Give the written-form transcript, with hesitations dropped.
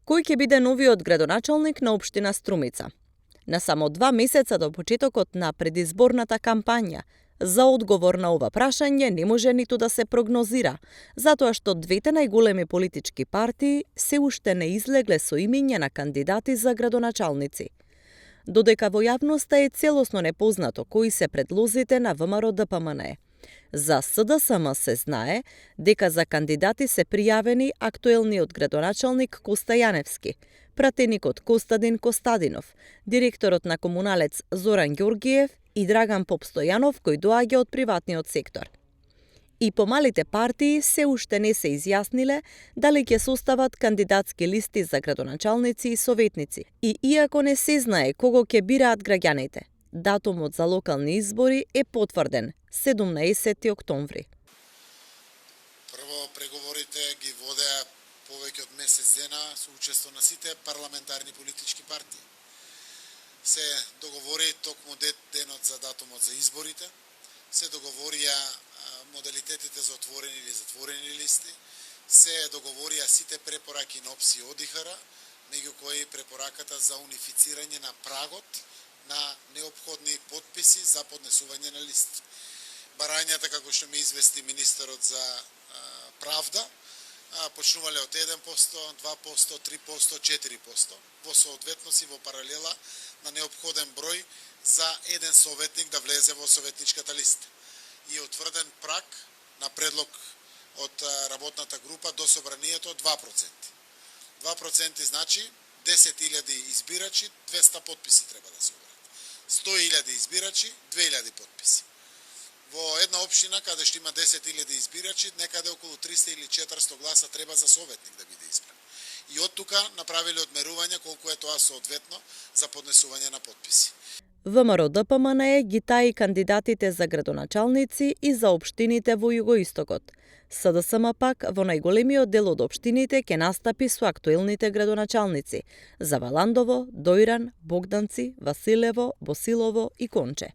Кој ќе биде новиот градоначалник на општина Струмица? На само 2 месеца до почетокот на предизборната кампања, за одговор на ова прашање не може ниту да се прогнозира, затоа што двете најголеми политички партии се уште не излегле со имиња на кандидати за градоначалници. Додека во јавноста е целосно непознато кои се предлозите на ВМРО-ДПМНЕ. За СДСМ се знае дека за кандидати се пријавени актуелниот градоначалник Коста Јаневски, пратеникот Костадин Костадинов, директорот на Комуналец Зоран Ѓоргиев и Драган Попстојанов кој доаѓа од приватниот сектор. И помалите партии се уште не се изјасниле дали ќе состават кандидатски листи за градоначалници и советници. И иако не се знае кого ќе бираат граѓаните, датумот за локални избори е потврден 17 октомври. Прво, преговорите ги водеа повеќе од месец дена со учество на сите парламентарни политички партии. Се договори токму денот за датумот за изборите, се договорија модалитетите за отворени или затворени листи, се договорија сите препораки на ОПСИ и ОДИХР, меѓу кои препораката за унифицирање на прагот на неопходни подписи за поднесување на листи. Барањата, како што ми извести министерот за правда, почнувале од 1%, 2%, 3%, 4%, во соодветност и во паралела на неопходен број за еден советник да влезе во советничката листа. И утврден праг на предлог од работната група до собранието 2%. 2% значи 10.000 избирачи, 200 подписи треба да се обрат. 100.000 избирачи, 2.000 подписи. Во една општина каде што има 10.000 избирачи, некаде околу 300 или 400 гласа треба за советник да биде избран. И од тука направиле одмерување колку е тоа соодветно за поднесување на подписи. ВМРО-ДПМНЕ ги таи кандидатите за градоначалници и за општините во југоистокот. СДСМ пак во најголемиот дел од општините ќе настапи со актуелните градоначалници за Валандово, Дојран, Богданци, Василево, Босилово и Конче.